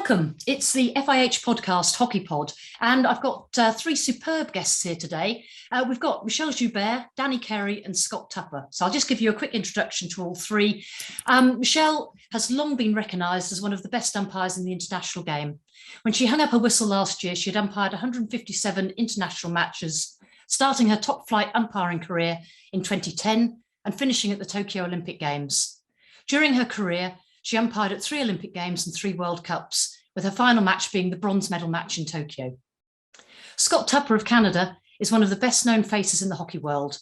Welcome. It's the FIH podcast, Hockey Pod, and I've got three superb guests here today. We've got Michelle Joubert, Danny Kerry and Scott Tupper. So I'll just give you a quick introduction to all three. Michelle has long been recognised as one of the best umpires in the international game. When she hung up her whistle last year, she had umpired 157 international matches, starting her top flight umpiring career in 2010 and finishing at the Tokyo Olympic Games. During her career, she umpired at 3 Olympic Games and 3 World Cups, with her final match being the bronze medal match in Tokyo. Scott Tupper of Canada is one of the best known faces in the hockey world,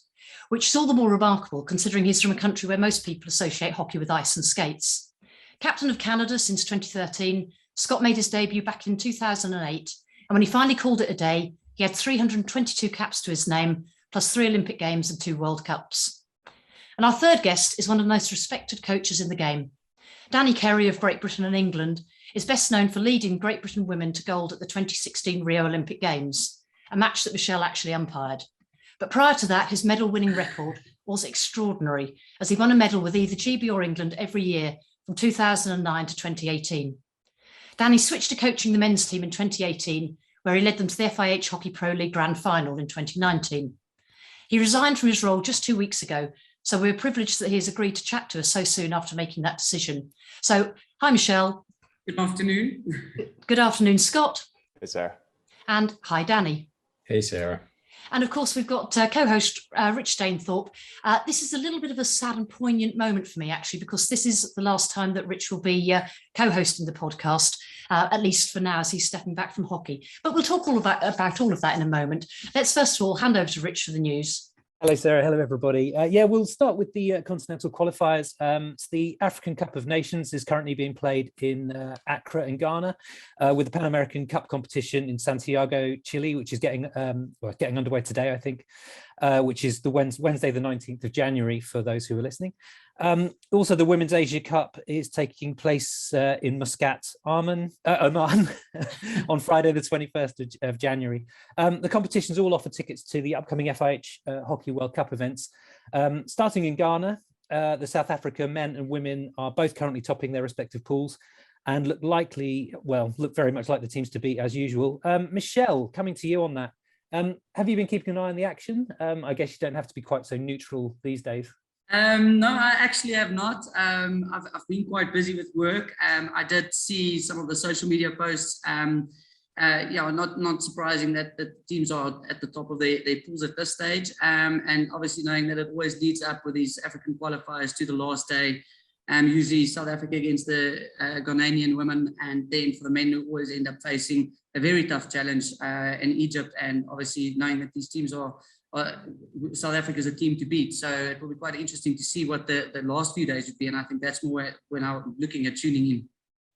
which is all the more remarkable considering he's from a country where most people associate hockey with ice and skates. Captain of Canada since 2013, Scott made his debut back in 2008, and when he finally called it a day, he had 322 caps to his name, plus 3 Olympic Games and 2 World Cups. And our third guest is one of the most respected coaches in the game. Danny Kerry of Great Britain and England is best known for leading Great Britain women to gold at the 2016 Rio Olympic Games, a match that Michelle actually umpired. But prior to that, his medal-winning record was extraordinary, as he won a medal with either GB or England every year from 2009 to 2018. Danny switched to coaching the men's team in 2018, where he led them to the FIH Hockey Pro League Grand Final in 2019. He resigned from his role just 2 weeks ago, so we're privileged that he has agreed to chat to us so soon after making that decision. So, hi, Michelle. Good afternoon. Good afternoon, Scott. Hey, Sarah. And hi, Danny. Hey, Sarah. And of course, we've got co-host Rich Stainthorpe. This is a little bit of a sad and poignant moment for me, actually, because this is the last time that Rich will be co-hosting the podcast, at least for now, as he's stepping back from hockey. But we'll talk about all of that in a moment. Let's first of all hand over to Rich for the news. Hello, Sarah. Hello, everybody. We'll start with the Continental qualifiers. It's the African Cup of Nations is currently being played in Accra in Ghana, with the Pan American Cup competition in Santiago, Chile, which is getting underway today, I think, which is the Wednesday, the 19th of January, for those who are listening. Also, the Women's Asia Cup is taking place in Muscat, Oman, on Friday, the 21st of January. The competitions all offer tickets to the upcoming FIH Hockey World Cup events. Starting in Ghana, the South Africa men and women are both currently topping their respective pools and look very much like the teams to beat as usual. Michelle, coming to you on that. Have you been keeping an eye on the action? I guess you don't have to be quite so neutral these days. No, I actually have not. I've been quite busy with work. I did see some of the social media posts. Not surprising that the teams are at the top of their pools at this stage. And obviously knowing that it always leads up with these African qualifiers to the last day. Usually South Africa against the Ghanaian women, and then for the men who always end up facing a very tough challenge in Egypt. And obviously knowing that these teams are South Africa is a team to beat, so it will be quite interesting to see what the last few days would be, and I think that's more when I'm looking at tuning in.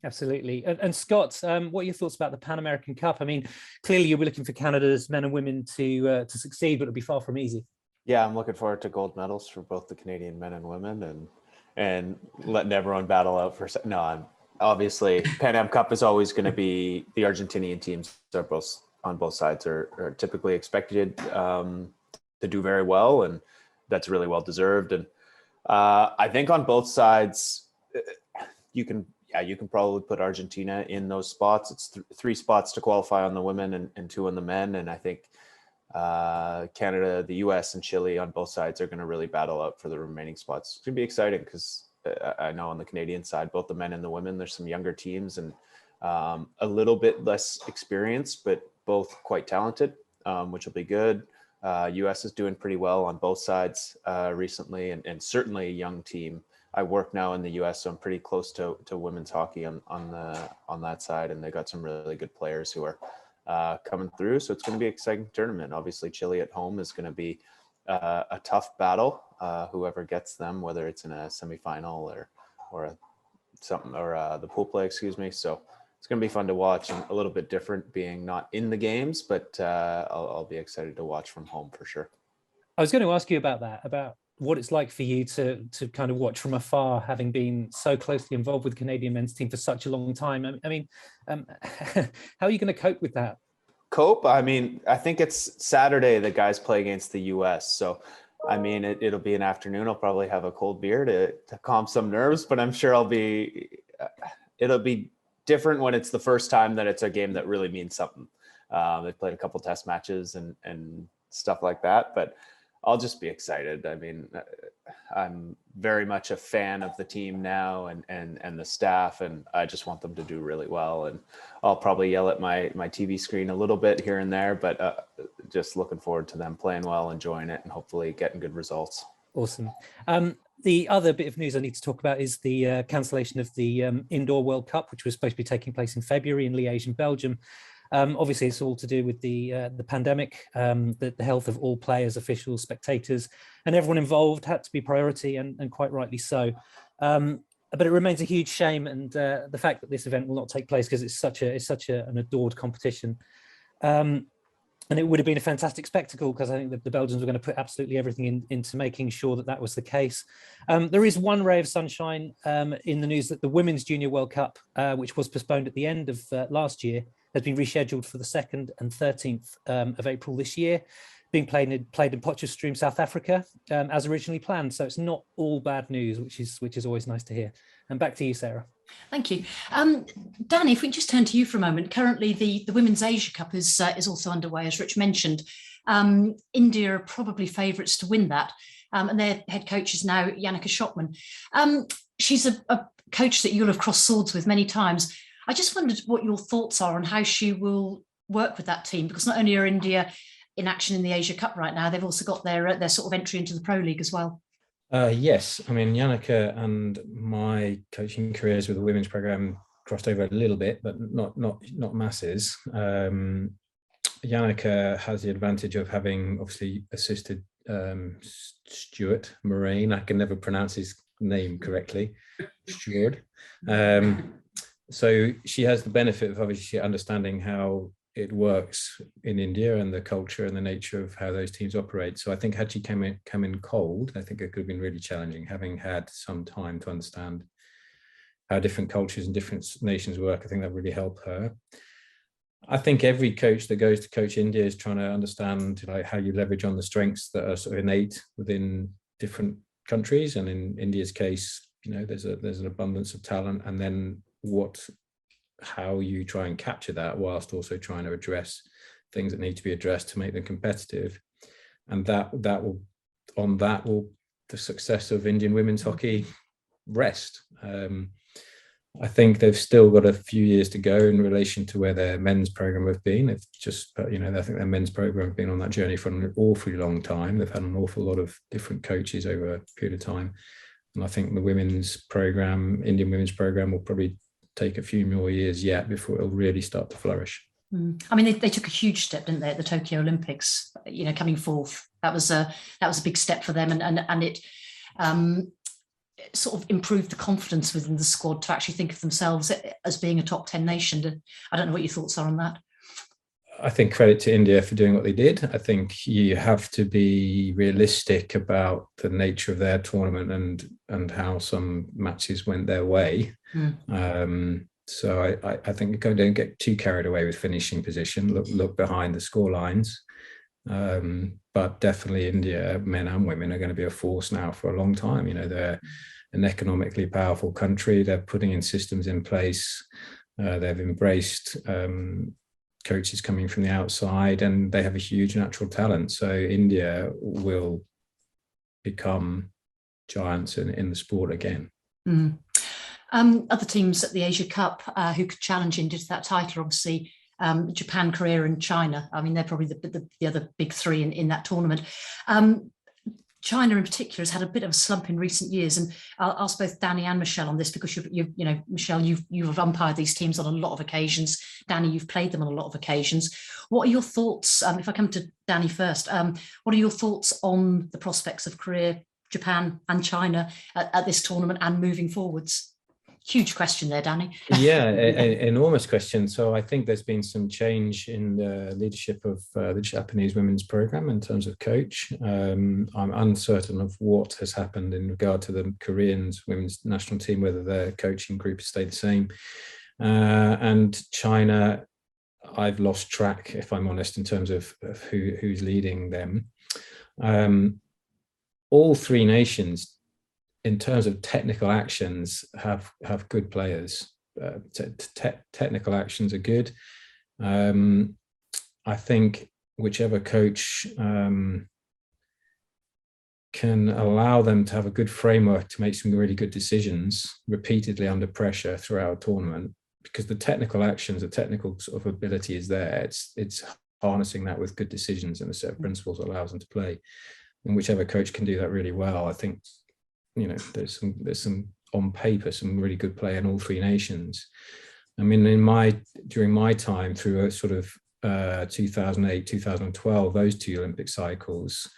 Absolutely. And Scott, what are your thoughts about the Pan American Cup? I mean, clearly you'll be looking for Canada's men and women to succeed, but it'll be far from easy. Yeah, I'm looking forward to gold medals for both the Canadian men and women, and letting everyone battle out for. No, I'm obviously Pan Am Cup is always going to be the Argentinian teams are both on both sides are typically expected to do very well, and that's really well deserved. And I think on both sides, you can probably put Argentina in those spots. It's 3 spots to qualify on the women and 2 on the men. And I think Canada, the US, and Chile on both sides are going to really battle out for the remaining spots. It's going to be exciting because I know on the Canadian side, both the men and the women, there's some younger teams and a little bit less experienced, but both quite talented, which will be good. US is doing pretty well on both sides recently, and certainly a young team. I work now in the US, so I'm pretty close to women's hockey on that side, and they got some really good players who are coming through. So it's going to be an exciting tournament. Obviously, Chile at home is going to be a tough battle. Whoever gets them, whether it's in a semifinal or the pool play, excuse me. So it's going to be fun to watch, and a little bit different being not in the games, but I'll be excited to watch from home for sure. I was going to ask you about that, about what it's like for you to kind of watch from afar, having been so closely involved with the Canadian men's team for such a long time. I mean, how are you going to cope with that? Cope? I mean, I think it's Saturday the guys play against the US. So, I mean, it'll be an afternoon. I'll probably have a cold beer to calm some nerves, but I'm sure it'll be different when it's the first time that it's a game that really means something. They've played a couple test matches and stuff like that, but I'll just be excited. I mean, I'm very much a fan of the team now and the staff, and I just want them to do really well. And I'll probably yell at my TV screen a little bit here and there, but just looking forward to them playing well, enjoying it, and hopefully getting good results. Awesome. The other bit of news I need to talk about is the cancellation of the Indoor World Cup, which was supposed to be taking place in February in Liège in Belgium. Obviously, it's all to do with the pandemic. The health of all players, officials, spectators, and everyone involved had to be priority, and quite rightly so. But it remains a huge shame, and the fact that this event will not take place because it's such an adored competition. And it would have been a fantastic spectacle, because I think that the Belgians were going to put absolutely everything into making sure that that was the case. There is one ray of sunshine in the news that the Women's Junior World Cup, which was postponed at the end of last year, has been rescheduled for the 2nd and 13th of April this year, being played in Potchefstroom, South Africa, as originally planned. So it's not all bad news, which is always nice to hear. And back to you, Sarah. Thank you. Danny, if we just turn to you for a moment, currently the Women's Asia Cup is also underway, as Rich mentioned. India are probably favourites to win that, and their head coach is now Jankos Schotman. She's a coach that you'll have crossed swords with many times. I just wondered what your thoughts are on how she will work with that team, because not only are India in action in the Asia Cup right now, they've also got their sort of entry into the Pro League as well. Yes, I mean, Janneke and my coaching careers with the women's program crossed over a little bit, but not masses. Janneke has the advantage of having obviously assisted Stuart Moraine. I can never pronounce his name correctly. Stuart. So she has the benefit of obviously understanding how it works in India and the culture and the nature of how those teams operate. So I think had she come in cold, I think it could have been really challenging, having had some time to understand how different cultures and different nations work. I think that really helped her. I think every coach that goes to coach India is trying to understand like how you leverage on the strengths that are sort of innate within different countries. And in India's case, you know, there's an abundance of talent, and then how you try and capture that whilst also trying to address things that need to be addressed to make them competitive. And that will the success of Indian women's hockey rest. I think they've still got a few years to go in relation to where their men's program have been. It's just, you know, I think their men's program have been on that journey for an awfully long time. They've had an awful lot of different coaches over a period of time. And I think the women's program, Indian women's program, will probably take a few more years yet before it'll really start to flourish. I mean, they took a huge step, didn't they, at the Tokyo Olympics? You know, coming fourth, that was a big step for them, and it sort of improved the confidence within the squad to actually think of themselves as being a top 10 nation. I don't know what your thoughts are on that. I think credit to India for doing what they did. I think you have to be realistic about the nature of their tournament and how some matches went their way. So I think don't get too carried away with finishing position. Look behind the score lines. But definitely India, men and women, are going to be a force now for a long time. You know, they're an economically powerful country. They're putting in systems in place. They've embraced coaches coming from the outside, and they have a huge natural talent. So India will become giants in the sport again. Other teams at the Asia Cup who could challenge India to that title, obviously Japan, Korea and China. I mean, they're probably the other big three in that tournament. China in particular has had a bit of a slump in recent years, and I'll ask both Danny and Michelle on this, because you know, Michelle, you've umpired these teams on a lot of occasions. Danny, you've played them on a lot of occasions. What are your thoughts? If I come to Danny first, what are your thoughts on the prospects of Korea, Japan, and China at this tournament and moving forwards? Huge question there, Danny. Yeah, enormous question. So I think there's been some change in the leadership of the Japanese women's program in terms of coach. I'm uncertain of what has happened in regard to the Korean women's national team, whether their coaching group has stayed the same. And China, I've lost track, if I'm honest, in terms of who's leading them. All three nations, in terms of technical actions, have good players. technical actions are good. I think whichever coach can allow them to have a good framework to make some really good decisions repeatedly under pressure throughout a tournament, because the technical actions, the technical sort of ability is there. It's harnessing that with good decisions and a set of principles that allows them to play. And whichever coach can do that really well, I think, you know, there's some on paper, some really good play in all three nations. I mean, during my time through a sort of 2008, 2012, those two Olympic cycles,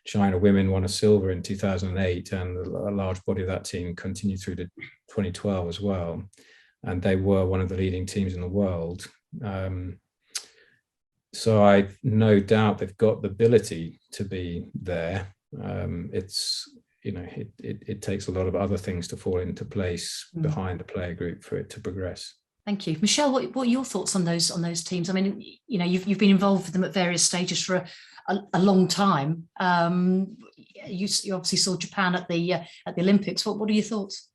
China women won a silver in 2008, and a large body of that team continued through to 2012 as well. And they were one of the leading teams in the world. So I no doubt they've got the ability to be there. It's, you know, it takes a lot of other things to fall into place behind the player group for it to progress. Thank you. Michelle, what are your thoughts on those teams? I mean, you know, you've been involved with them at various stages for a long time. You obviously saw Japan at the Olympics. What are your thoughts?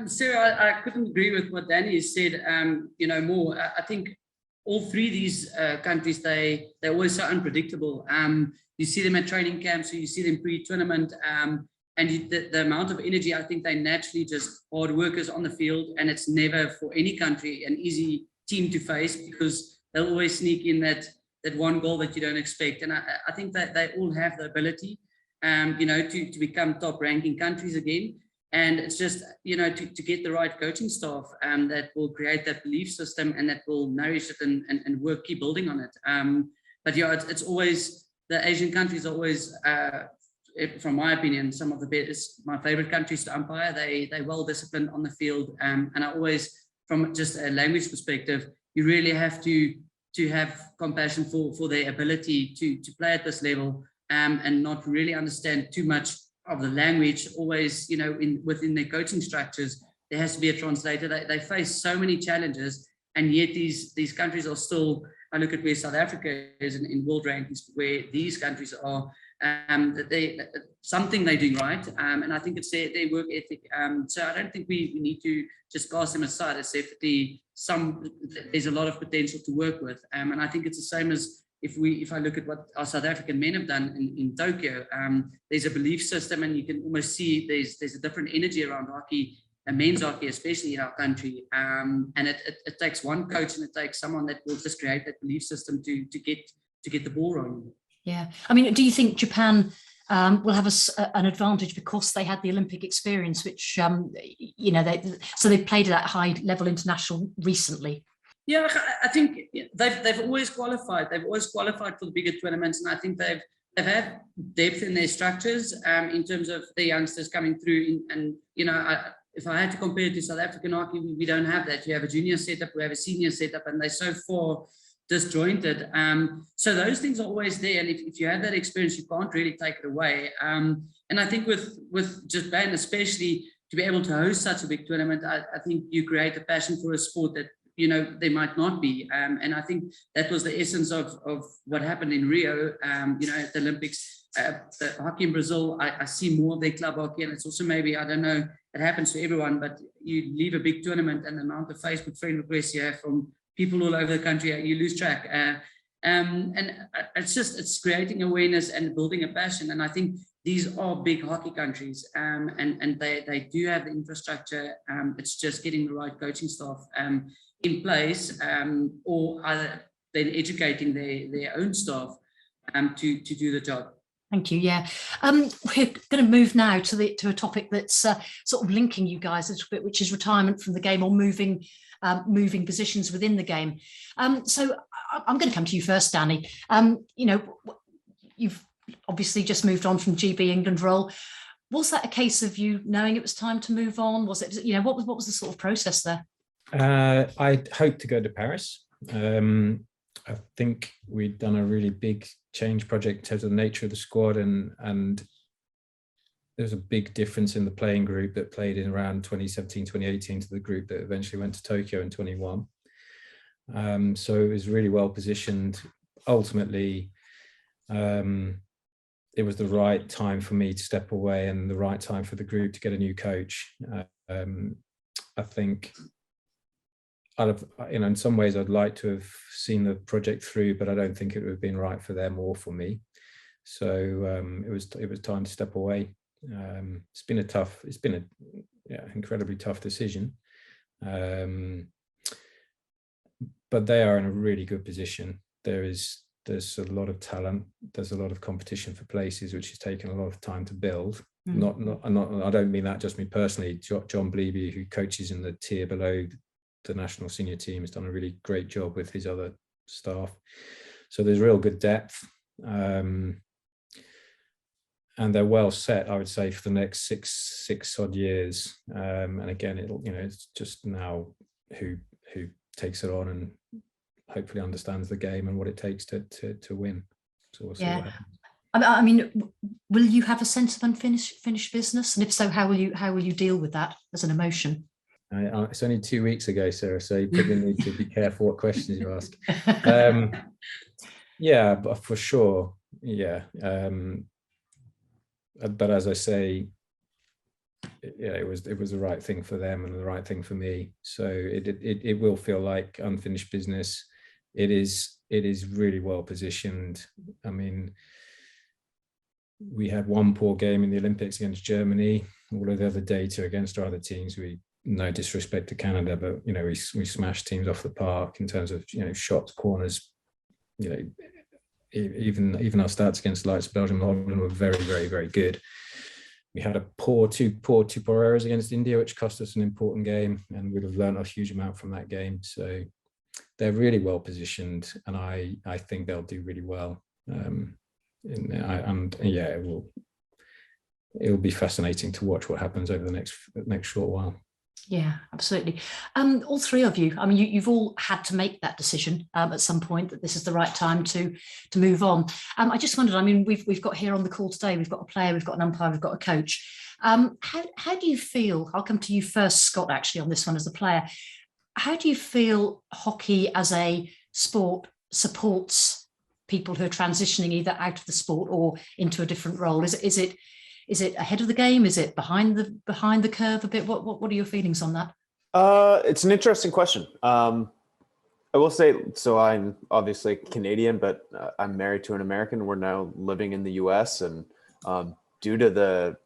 Sarah, I couldn't agree with what Danny said. You know, more. I think all three of these countries, they're always so unpredictable. You see them at training camps, so you see them pre-tournament, and the amount of energy, I think they naturally just hard workers on the field, and it's never for any country an easy team to face, because they'll always sneak in that one goal that you don't expect. And I think that they all have the ability, you know, to become top ranking countries again. And it's just, you know, to get the right coaching staff that will create that belief system and that will nourish it and work, keep building on it. But yeah, it's always, the Asian countries are always, from my opinion, some of the best, my favorite countries to umpire. They're well disciplined on the field. And I always, from just a language perspective, you really have to have compassion for their ability to play at this level, and not really understand too much of the language. Always, you know, within their coaching structures, there has to be a translator. They face so many challenges, and yet these countries are still, I look at where South Africa is in world rankings, where these countries are, that something they're doing right, and I think it's their work ethic. So I don't think we need to just cast them aside. It's definitely there's a lot of potential to work with, and I think it's the same as if I look at what our South African men have done in Tokyo. There's a belief system, and you can almost see there's a different energy around hockey, and men's hockey, especially in our country. And it takes one coach, and it takes someone that will just create that belief system to get the ball rolling. Yeah, I mean, do you think Japan will have an advantage because they had the Olympic experience, which you know, they've played at that high level international recently? Yeah, I think they've always qualified. They've always qualified for the bigger tournaments, and I think they've had depth in their structures in terms of the youngsters coming through. And you know, if I had to compare it to South African hockey, we don't have that. You have a junior setup, we have a senior setup, and they're so far disjointed. So those things are always there, and if you have that experience, you can't really take it away. And I think with Japan especially, to be able to host such a big tournament, I think you create a passion for a sport that, you know, they might not be. And I think that was the essence of what happened in Rio, you know, at the Olympics. The hockey in Brazil, I see more of their club hockey, and it's also maybe, I don't know, it happens to everyone, but you leave a big tournament and the amount of Facebook friend requests you have from people all over the country, you lose track. And it's creating awareness and building a passion. And I think these are big hockey countries, and they do have the infrastructure. It's just getting the right coaching staff in place, or either then educating their own staff to do the job. Thank you. Yeah, we're going to move now to a topic that's sort of linking you guys a little bit, which is retirement from the game, or moving positions within the game. So I'm going to come to you first, Danny. You know, you've obviously just moved on from GB England role. Was that a case of you knowing it was time to move on? Was it, you know, what was the sort of process there? I hoped to go to Paris. I think we'd done a really big change project in terms of the nature of the squad, and there's a big difference in the playing group that played in around 2017, 2018 to the group that eventually went to Tokyo in 21. So it was really well positioned. Ultimately, it was the right time for me to step away and the right time for the group to get a new coach. I think in some ways I'd like to have seen the project through, but I don't think it would have been right for them or for me. So it was time to step away. It's been incredibly tough decision. But they are in a really good position. There's a lot of talent. There's a lot of competition for places, which has taken a lot of time to build. I don't mean that just me personally. John Bleeby, who coaches in the tier below the national senior team, has done a really great job with his other staff. So there's real good depth. And they're well set, I would say, for the next six odd years. And again, it's just now who takes it on and hopefully understands the game and what it takes to win. So we'll see what happens. I mean, will you have a sense of unfinished business? And if so, how will you deal with that as an emotion? It's only 2 weeks ago, Sarah, so you probably need to be careful what questions you ask. Yeah, but for sure, yeah. But as I say, yeah, it was the right thing for them and the right thing for me. So it will feel like unfinished business. It is really well positioned. I mean, we had one poor game in the Olympics against Germany. All of the other data against our other teams, no disrespect to Canada, but we smashed teams off the park in terms of shots, corners. Even our stats against the likes of Belgium and Holland were very, very, very good. We had two poor errors against India, which cost us an important game, and we'd have learned a huge amount from that game. So they're really well positioned, and I think they'll do really well. It'll be fascinating to watch what happens over the next short while. Yeah, absolutely. All three of you, I mean, you've all had to make that decision at some point that this is the right time to move on. I just wondered, I mean, we've got here on the call today, we've got a player, we've got an umpire, we've got a coach. How do you feel? I'll come to you first, Scott, actually, on this one as a player. How do you feel hockey as a sport supports people who are transitioning either out of the sport or into a different role? Is it ahead of the game? Is it behind the curve a bit? What are your feelings on that? It's an interesting question. I will say, so I'm obviously Canadian, but I'm married to an American. We're now living in the US, and due to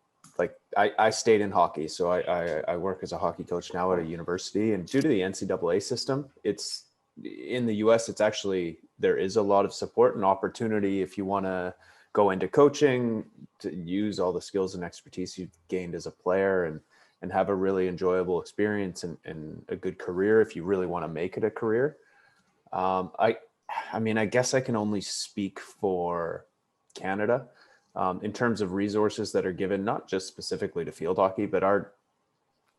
I stayed in hockey. So I work as a hockey coach now at a university, and due to the NCAA system, it's in the US, it's actually, there is a lot of support and opportunity if you want to go into coaching, to use all the skills and expertise you've gained as a player and have a really enjoyable experience and a good career if you really want to make it a career. I mean, I guess I can only speak for Canada in terms of resources that are given, not just specifically to field hockey, but our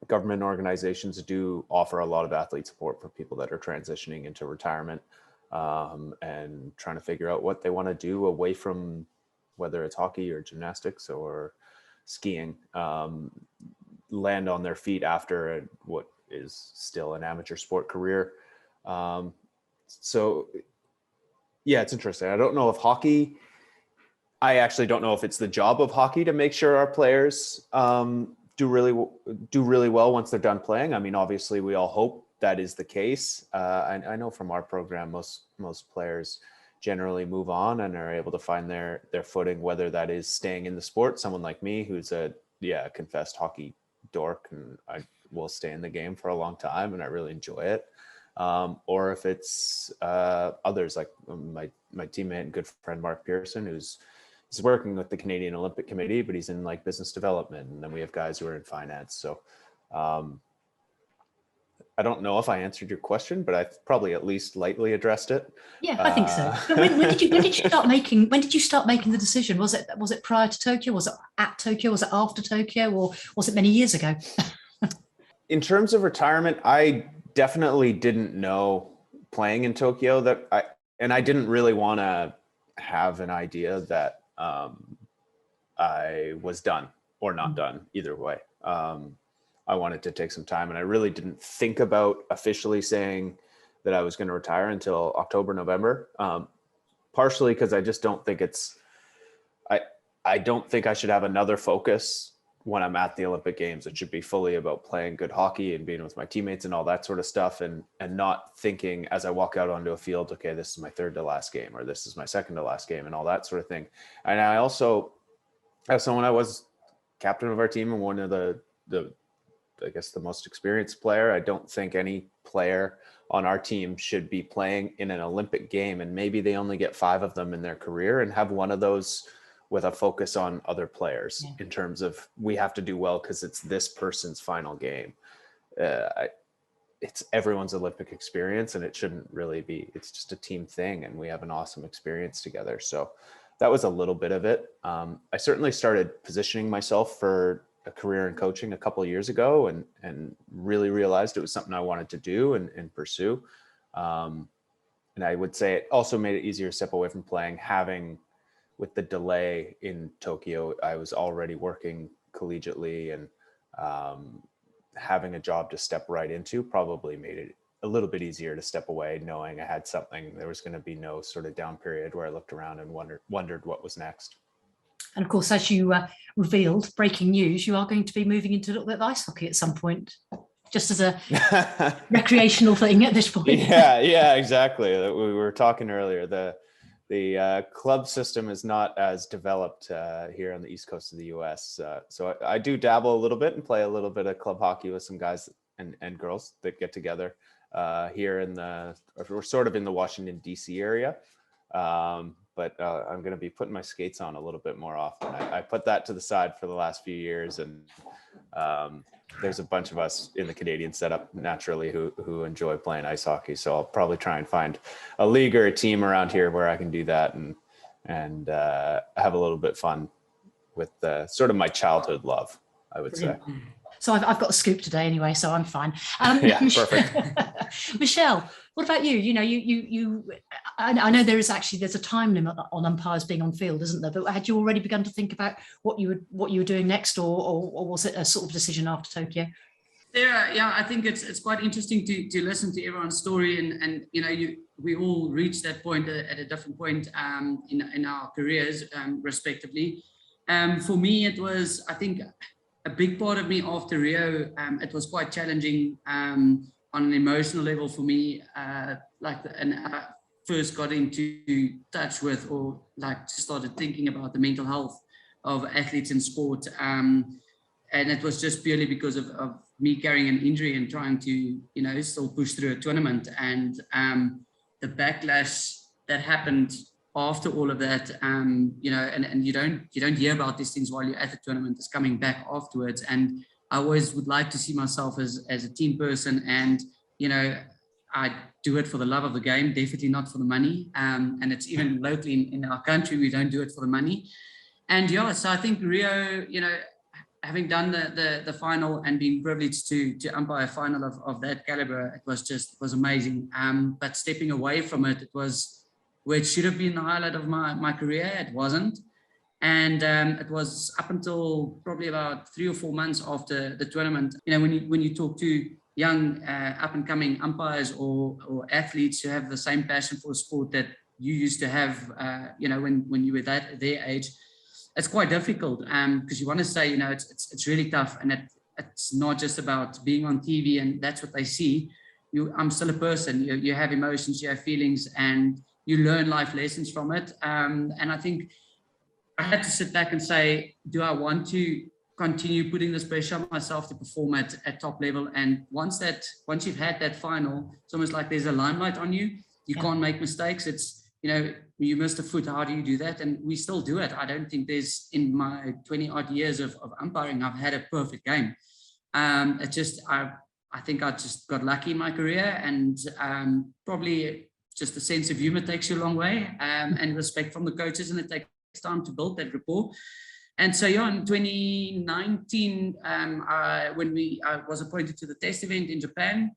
government organizations do offer a lot of athlete support for people that are transitioning into retirement and trying to figure out what they want to do away from, whether it's hockey or gymnastics or skiing, land on their feet after what is still an amateur sport career. So yeah, it's interesting. I don't know if hockey, I actually don't know if it's the job of hockey to make sure our players do really well once they're done playing. I mean, obviously we all hope that is the case. I know from our program, most players generally move on and are able to find their footing, whether that is staying in the sport. Someone like me, who's a confessed hockey dork, and I will stay in the game for a long time and I really enjoy it. Or if it's others like my teammate and good friend, Mark Pearson, he's working with the Canadian Olympic Committee, but he's in like business development. And then we have guys who are in finance. So I don't know if I answered your question, but I've probably at least lightly addressed it. Yeah, I think so. But when did you start making the decision? Was it prior to Tokyo? Was it at Tokyo? Was it after Tokyo? Or was it many years ago? In terms of retirement, I definitely didn't know playing in Tokyo that I didn't really want to have an idea that I was done or not done either way. I wanted to take some time, and I really didn't think about officially saying that I was going to retire until October, November, partially because I just don't think I don't think I should have another focus when I'm at the Olympic Games. It should be fully about playing good hockey and being with my teammates and all that sort of stuff, and not thinking as I walk out onto a field, okay, this is my third to last game, or this is my second to last game, and all that sort of thing. And I also, as someone, I was captain of our team and one of the I guess the most experienced player. I don't think any player on our team should be playing in an Olympic game, and maybe they only get 5 of them in their career, and have one of those with a focus on other players in terms of, we have to do well because it's this person's final game. It's everyone's Olympic experience, and it shouldn't really be, it's just a team thing, and we have an awesome experience together. So that was a little bit of it. I certainly started positioning myself for a career in coaching a couple of years ago, and really realized it was something I wanted to do and pursue. And I would say it also made it easier to step away from playing, having, with the delay in Tokyo, I was already working collegiately, and having a job to step right into probably made it a little bit easier to step away, knowing I had something. There was going to be no sort of down period where I looked around and wondered what was next. And of course, as you revealed, breaking news, you are going to be moving into a little bit of ice hockey at some point, just as a recreational thing at this point. Yeah, exactly. We were talking earlier. The club system is not as developed here on the East Coast of the US. So I do dabble a little bit and play a little bit of club hockey with some guys and girls that get together here we're sort of in the Washington, DC area. But I'm going to be putting my skates on a little bit more often. I put that to the side for the last few years, and there's a bunch of us in the Canadian setup naturally who enjoy playing ice hockey. So I'll probably try and find a league or a team around here where I can do that and have a little bit fun with sort of my childhood love, I would say. So I've got a scoop today anyway, so I'm fine. Yeah, perfect. Michelle, what about you? You know, I know there's a time limit on umpires being on field, isn't there? But had you already begun to think about what you were doing next, or was it a sort of decision after Tokyo? Yeah, I think it's quite interesting to listen to everyone's story, and you know, we all reach that point at a different point in our careers, respectively. For me, it was, I think, a big part of me after Rio. It was quite challenging on an emotional level for me. And I first got into touch with, or like started thinking about the mental health of athletes in sport. And it was just purely because of me carrying an injury and trying to, you know, still push through a tournament. And the backlash that happened after all of that, you know, and you don't hear about these things while you're at the tournament. It's coming back afterwards. And I always would like to see myself as a team person, and, you know, I do it for the love of the game, definitely not for the money. And it's even locally in our country, we don't do it for the money. And yeah, so I think Rio, you know, having done the final and being privileged to umpire a final of that caliber, it was amazing. But stepping away from it, it was, where it should have been the highlight of my career, it wasn't. And it was up until probably about 3 or 4 months after the tournament. You know, when you talk to young up-and-coming umpires or athletes who have the same passion for sport that you used to have, you know, when you were their age, it's quite difficult, because you want to say, you know, it's really tough, and it's not just about being on TV and that's what they see. I'm still a person. You have emotions, you have feelings, and you learn life lessons from it. And I think I had to sit back and say, do I want to continue putting this pressure on myself to perform at top level? And once you've had that final, it's almost like there's a limelight on you. You can't make mistakes. It's, you know, you missed a foot, how do you do that? And we still do it. I don't think there's, in my 20 odd years of umpiring, I've had a perfect game. I think I just got lucky in my career, and probably just a sense of humor takes you a long way, and respect from the coaches, and it takes time to build that rapport. And so, yeah, in 2019, when I was appointed to the test event in Japan,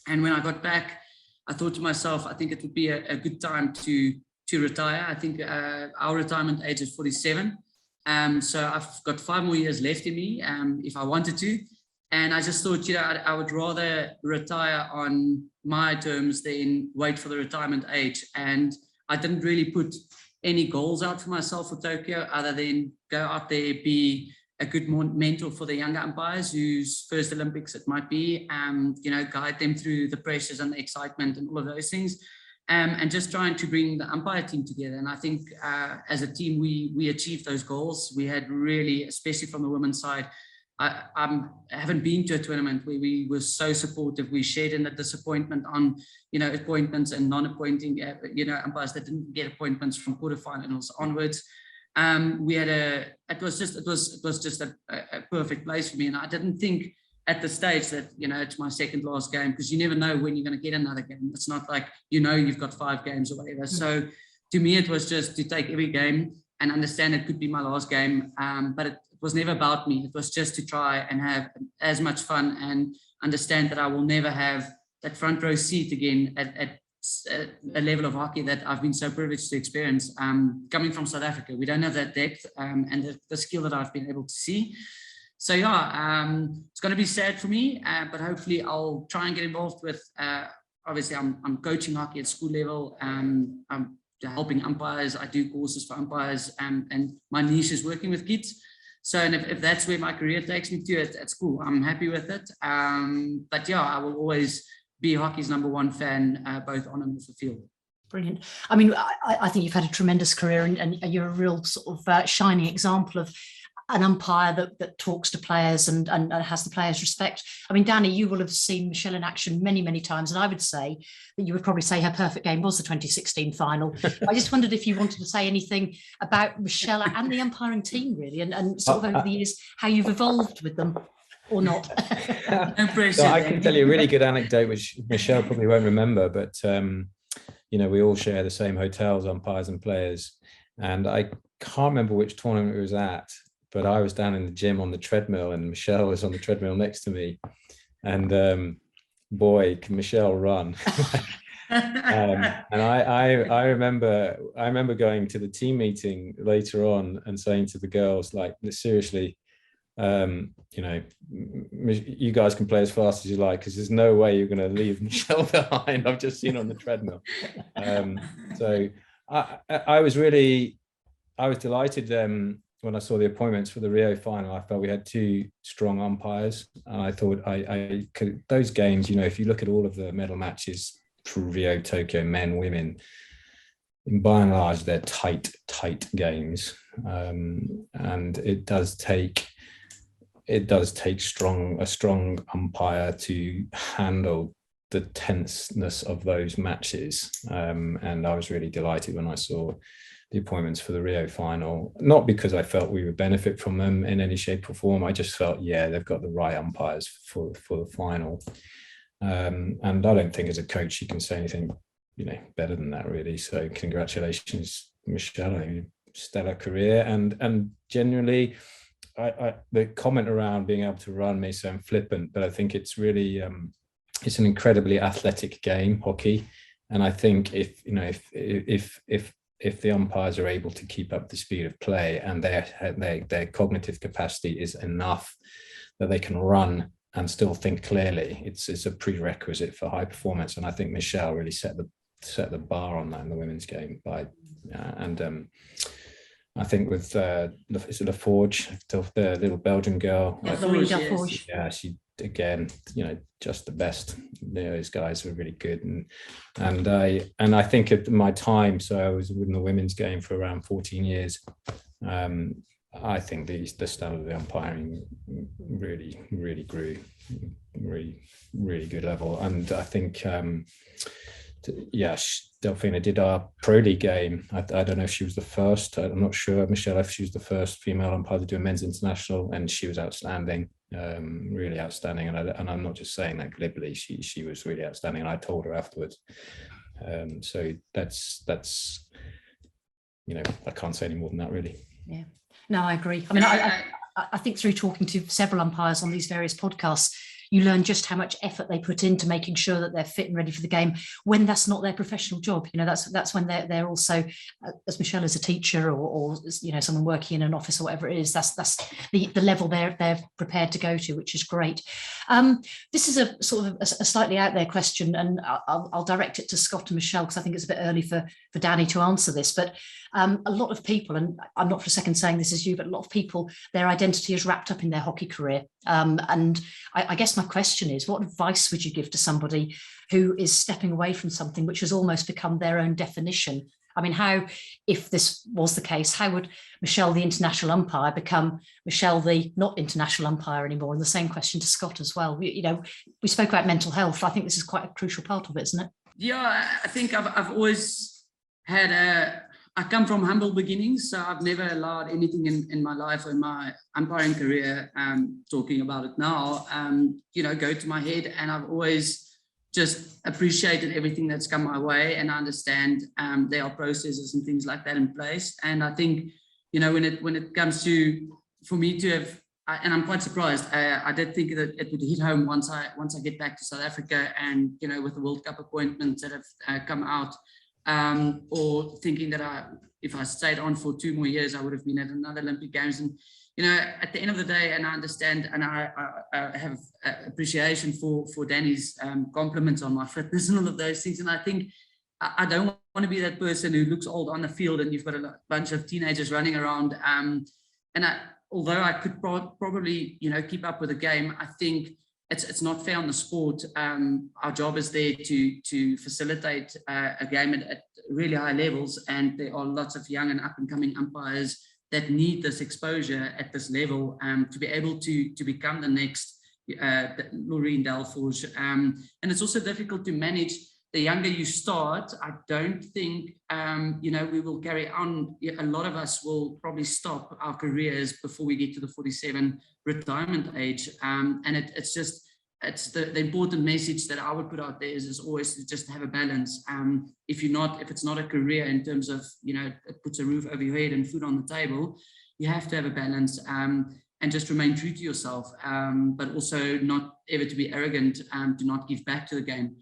and when I got back, I thought to myself, I think it would be a good time to retire. I think our retirement age is 47. So I've got 5 more years left in me, if I wanted to. And I just thought, you know, I would rather retire on my terms than wait for the retirement age. And I didn't really put any goals out for myself for Tokyo, other than go out there, be a good mentor for the younger umpires whose first Olympics it might be, guide them through the pressures and the excitement and all of those things. And just trying to bring the umpire team together. And I think as a team, we achieved those goals. We had really, especially from the women's side, I haven't been to a tournament where we were so supportive. We shared in the disappointment on, appointments and non-appointing, umpires that didn't get appointments from quarterfinals onwards. It was just a perfect place for me. And I didn't think at the stage that, it's my second last game, because you never know when you're going to get another game. It's not like, you've got 5 games or whatever. So to me, it was just to take every game and understand it could be my last game. But it was never about me. It was just to try and have as much fun and understand that I will never have that front row seat again at a level of hockey that I've been so privileged to experience. Coming from South Africa, we don't have that depth and the skill that I've been able to see. So it's going to be sad for me, but hopefully I'll try and get involved with, obviously I'm coaching hockey at school level. I'm helping umpires. I do courses for umpires and my niche is working with kids. So and if that's where my career takes me to at school, I'm happy with it. But I will always be hockey's #1 fan, both on and off the field. Brilliant. I mean, I think you've had a tremendous career and you're a real sort of shining example of an umpire that talks to players and has the players' respect. I mean, Danny, you will have seen Michelle in action many, many times, and I would say that you would probably say her perfect game was the 2016 final. I just wondered if you wanted to say anything about Michelle and the umpiring team, really, and sort of over the years, how you've evolved with them or not. No pressure, so I can tell you a really good anecdote, which Michelle probably won't remember, but we all share the same hotels, umpires and players. And I can't remember which tournament it was at, but I was down in the gym on the treadmill and Michelle was on the treadmill next to me. And boy, can Michelle run. And I remember going to the team meeting later on and saying to the girls, like, seriously, you guys can play as fast as you like, because there's no way you're going to leave Michelle behind. I've just seen her on the treadmill. So I was delighted when I saw the appointments for the Rio final. I felt we had 2 strong umpires, and I thought I could, those games, if you look at all of the medal matches for Rio, Tokyo, men, women, by and large, they're tight games. And it does take a strong umpire to handle the tenseness of those matches. And I was really delighted when I saw the appointments for the Rio final, not because I felt we would benefit from them in any shape or form. I just felt, they've got the right umpires for the final. And I don't think as a coach you can say anything, better than that, really. So congratulations, Michelle, stellar career. And generally, the comment around being able to run may sound flippant, but I think it's really, it's an incredibly athletic game, hockey. And I think if the umpires are able to keep up the speed of play and their cognitive capacity is enough that they can run and still think clearly, it's a prerequisite for high performance. And I think Michelle really set the bar on that in the women's game. I think with is it Laforge, the little Belgian girl? Laforge. Yeah, she again, just the best. Those guys were really good, and I think at my time, so I was in the women's game for around 14 years. I think the standard of the umpiring really grew, really good level, and I think. Delphina did our Pro League game. I don't know if she was the first. I'm not sure, Michelle, if she was the first female umpire to do a men's international, and she was outstanding, really outstanding. And I'm not just saying that glibly. She was really outstanding, and I told her afterwards. So that's I can't say any more than that, really. Yeah, no, I agree. I mean, I think through talking to several umpires on these various podcasts, you learn just how much effort they put into making sure that they're fit and ready for the game when that's not their professional job. You know, that's when they're also, as Michelle is a teacher or you know, someone working in an office or whatever it is, that's the level they're prepared to go to, which is great. This is a sort of a slightly out there question, and I'll direct it to Scott and Michelle because I think it's a bit early for Danny to answer this, but a lot of people, and I'm not for a second saying this is you, but a lot of people, their identity is wrapped up in their hockey career. And I guess my question is, what advice would you give to somebody who is stepping away from something which has almost become their own definition? I mean, how, if this was the case, how would Michelle, the international umpire, become Michelle, the not international umpire anymore? And the same question to Scott as well. You know, we spoke about mental health. I think this is quite a crucial part of it, isn't it? Yeah, I think I've always had I come from humble beginnings, so I've never allowed anything in my life or in my umpiring career, talking about it now, you know, go to my head. And I've always just appreciated everything that's come my way, and I understand there are processes and things like that in place. And I think, you know, when it comes to, for me to have, and I'm quite surprised, I did think that it would hit home once I get back to South Africa, and, you know, with the World Cup appointments that have come out, or thinking that if I stayed on for 2 more years, I would have been at another Olympic Games. And, you know, at the end of the day, and I understand, and I have appreciation for Danny's compliments on my fitness and all of those things. And I think I don't want to be that person who looks old on the field and you've got a bunch of teenagers running around. Although I could probably, you know, keep up with the game, I think it's not fair on the sport. Our job is there to facilitate a game at really high levels, and there are lots of young and up and coming umpires that need this exposure at this level to be able to become the next Laureen Delforge. And it's also difficult to manage. The younger you start, I don't think, you know, we will carry on. A lot of us will probably stop our careers before we get to the 47 retirement age. And it's the important message that I would put out there is always to just have a balance. If it's not a career in terms of, you know, it puts a roof over your head and food on the table, you have to have a balance and just remain true to yourself, but also not ever to be arrogant, to not give back to the game.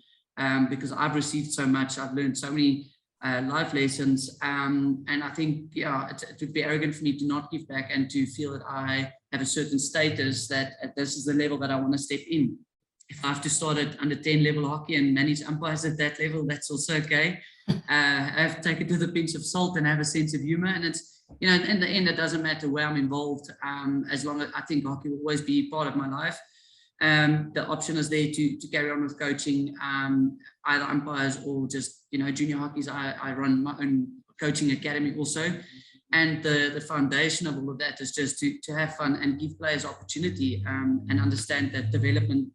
Because I've received so much, I've learned so many life lessons, and I think, yeah, it would be arrogant for me to not give back and to feel that I have a certain status, that this is the level that I want to step in. If I have to start at under 10 level hockey and manage umpires at that level, that's also okay. I have to take it with a pinch of salt and have a sense of humor. And it's, you know, in the end, it doesn't matter where I'm involved, as long as I think hockey will always be part of my life. The option is there to carry on with coaching, either umpires or just, you know, junior hockeys. I run my own coaching academy also. And the foundation of all of that is just to have fun and give players opportunity, and understand that development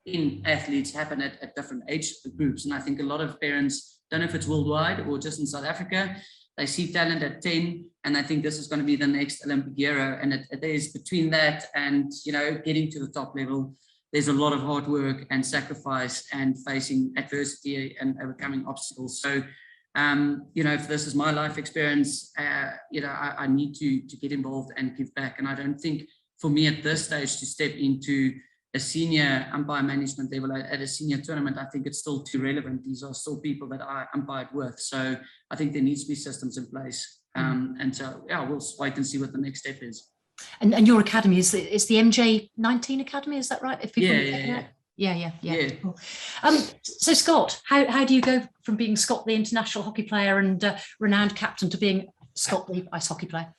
in athletes happen at different age groups. And I think a lot of parents, don't know if it's worldwide or just in South Africa, they see talent at 10 and I think this is going to be the next Olympic hero. And it is between that and, you know, getting to the top level, there's a lot of hard work and sacrifice and facing adversity and overcoming obstacles. So, you know, if this is my life experience, you know, I need to get involved and give back. And I don't think for me at this stage to step into a senior umpire management level at a senior tournament, I think it's still too relevant. These are still people that I umpired with. So I think there needs to be systems in place. And so, yeah, we'll wait and see what the next step is. And your academy is the MJ19 Academy, is that right? If people Yeah. Cool. So Scott, how do you go from being Scott the international hockey player and renowned captain to being Scott the ice hockey player?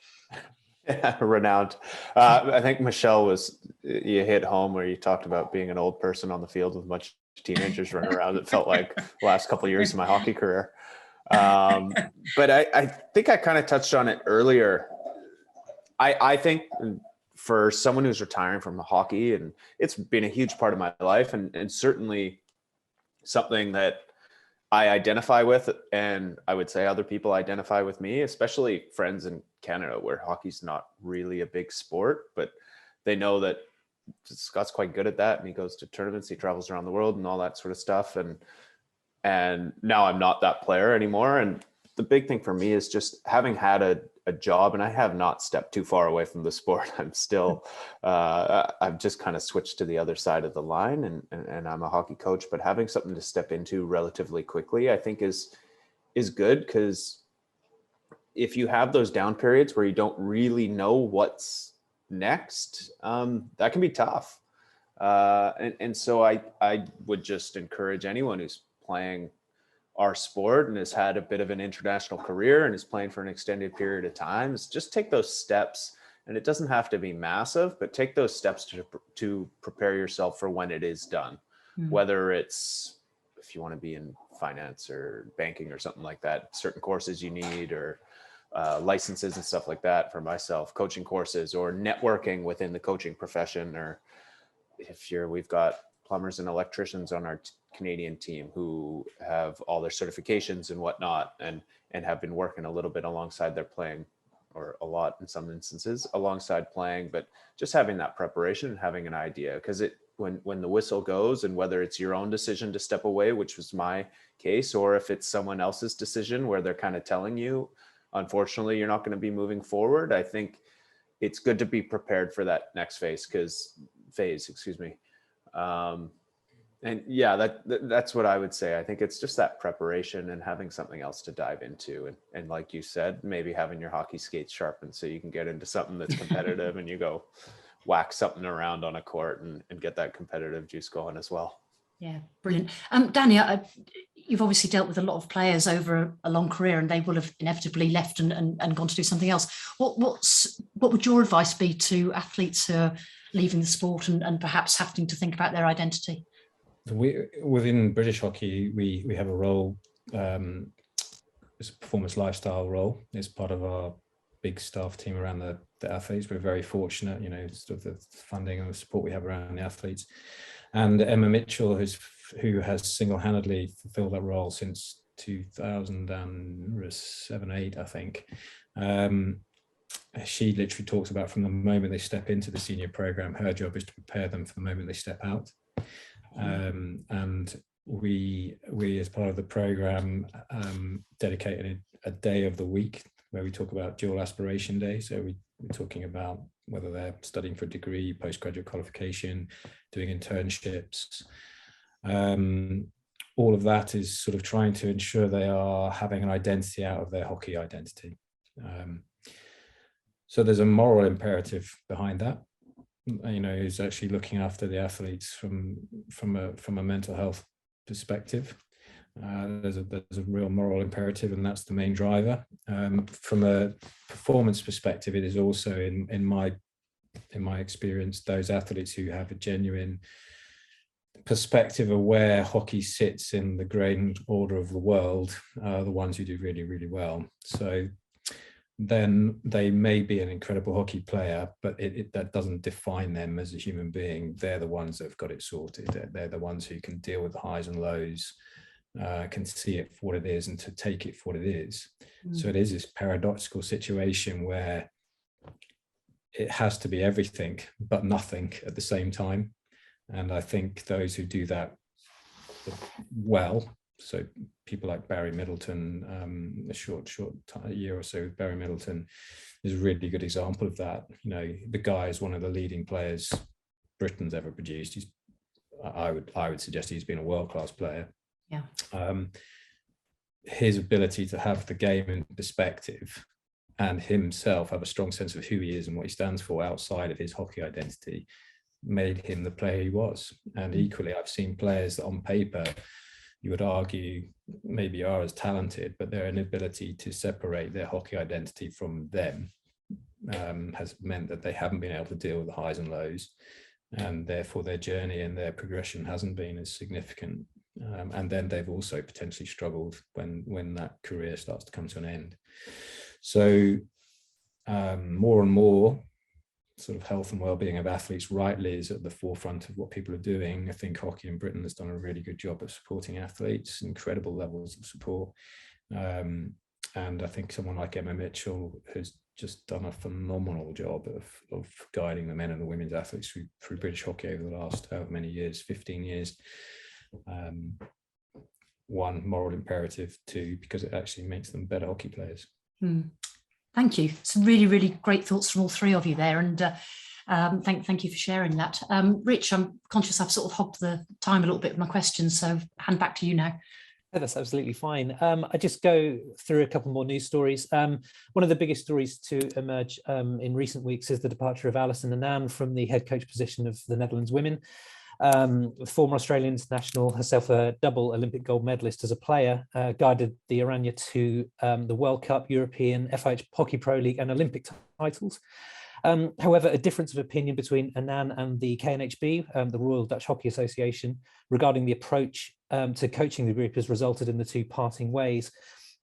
Yeah, renowned. I think Michelle you hit home where you talked about being an old person on the field with a bunch of teenagers running around. It felt like the last couple of years of my hockey career. But I think I kind of touched on it earlier. I think for someone who's retiring from hockey, and it's been a huge part of my life and certainly something that I identify with, and I would say other people identify with me, especially friends in Canada where hockey's not really a big sport, but they know that Scott's quite good at that and he goes to tournaments, he travels around the world and all that sort of stuff. And now I'm not that player anymore. And the big thing for me is just having had a a job, and I have not stepped too far away from the sport. I'm still, I've just kind of switched to the other side of the line, and I'm a hockey coach, but having something to step into relatively quickly, I think is good, because if you have those down periods where you don't really know what's next, that can be tough. And so I would just encourage anyone who's playing our sport and has had a bit of an international career and is playing for an extended period of time, is just take those steps. And it doesn't have to be massive, but take those steps to prepare yourself for when it is done. Whether it's, if you want to be in finance or banking or something like that, certain courses you need, or licenses and stuff like that. For myself, coaching courses, or networking within the coaching profession, or we've got plumbers and electricians on our Canadian team who have all their certifications and whatnot, and have been working a little bit alongside their playing, or a lot in some instances alongside playing, but just having that preparation and having an idea, because when the whistle goes, and whether it's your own decision to step away, which was my case, or if it's someone else's decision where they're kind of telling you, unfortunately, you're not going to be moving forward, I think it's good to be prepared for that next phase. And yeah, that's what I would say. I think it's just that preparation and having something else to dive into. And like you said, maybe having your hockey skates sharpened so you can get into something that's competitive and you go whack something around on a court and get that competitive juice going as well. Yeah, brilliant. Danny, you've obviously dealt with a lot of players over a long career, and they will have inevitably left and gone to do something else. What would your advice be to athletes who are leaving the sport and perhaps having to think about their identity? Within British hockey, we have a role, it's a performance lifestyle role. It's part of our big staff team around the athletes. We're very fortunate, sort of the funding and the support we have around the athletes. And Emma Mitchell, who has single-handedly fulfilled that role since 2007-8, I think. She literally talks about, from the moment they step into the senior program, her job is to prepare them for the moment they step out. And we as part of the program dedicated a day of the week where we talk about dual aspiration day. So we're talking about whether they're studying for a degree, postgraduate qualification, doing internships. All of that is sort of trying to ensure they are having an identity out of their hockey identity. So there's a moral imperative behind that, who's actually looking after the athletes from a mental health perspective. There's a real moral imperative, and that's the main driver. From a performance perspective, it is also in my experience, those athletes who have a genuine perspective of where hockey sits in the grand order of the world are the ones who do really, really well. So then they may be an incredible hockey player, but that doesn't define them as a human being. They're the ones that have got it sorted. They're the ones who can deal with the highs and lows, can see it for what it is and to take it for what it is. So it is this paradoxical situation where it has to be everything but nothing at the same time. And I think those who do that well, so people like Barry Middleton, a short year or so, Barry Middleton is a really good example of that. The guy is one of the leading players Britain's ever produced. I would suggest he's been a world-class player. Yeah. His ability to have the game in perspective and himself have a strong sense of who he is and what he stands for outside of his hockey identity made him the player he was. And equally, I've seen players that on paper you would argue maybe are as talented, but their inability to separate their hockey identity from them has meant that they haven't been able to deal with the highs and lows, and therefore their journey and their progression hasn't been as significant. And then they've also potentially struggled when that career starts to come to an end. So more and more sort of health and well-being of athletes rightly is at the forefront of what people are doing. I think hockey in Britain has done a really good job of supporting athletes, incredible levels of support. And I think someone like Emma Mitchell has just done a phenomenal job of guiding the men and the women's athletes through British hockey over the last however many years, 15 years. One, moral imperative. Two, because it actually makes them better hockey players. Thank you. Some really, really great thoughts from all three of you there. And thank you for sharing that. Rich, I'm conscious I've sort of hogged the time a little bit with my questions, so hand back to you now. Yeah, that's absolutely fine. I just go through a couple more news stories. One of the biggest stories to emerge in recent weeks is the departure of Alison Anand from the head coach position of the Netherlands women. Former Australian international, herself a double Olympic gold medalist as a player, guided the Oranje to the World Cup, European, FIH Hockey Pro League and Olympic titles. However, a difference of opinion between Anand and the KNHB, the Royal Dutch Hockey Association, regarding the approach to coaching the group has resulted in the two parting ways,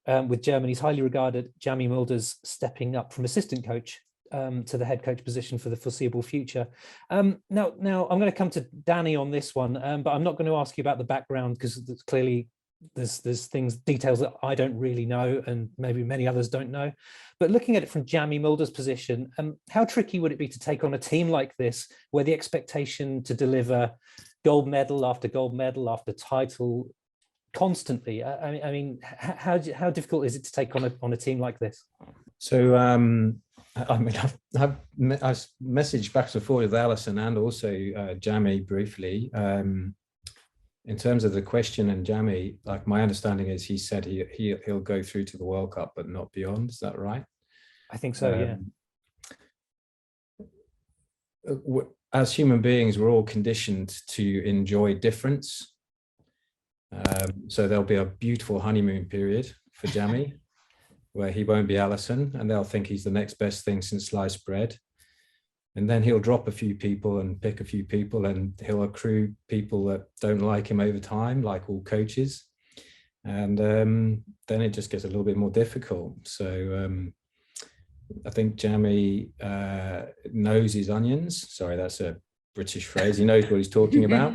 with Germany's highly regarded Jamie Mulders stepping up from assistant coach to the head coach position for the foreseeable future. Now I'm going to come to Danny on this one, but I'm not going to ask you about the background because clearly there's details that I don't really know and maybe many others don't know. But looking at it from Jamie Mulder's position, how tricky would it be to take on a team like this where the expectation to deliver gold medal after title constantly? I mean, how difficult is it to take on a team like this? So I mean, I've messaged back and forth with Alison and also Jamie briefly. In terms of the question and Jamie, like my understanding is he said he'll go through to the World Cup, but not beyond. Is that right? I think so, yeah. As human beings, we're all conditioned to enjoy difference. So there'll be a beautiful honeymoon period for Jamie where he won't be Alison and they'll think he's the next best thing since sliced bread. And then he'll drop a few people and pick a few people and he'll accrue people that don't like him over time, like all coaches. And then it just gets a little bit more difficult. So I think Jamie knows his onions. Sorry, that's a British phrase. He knows what he's talking about.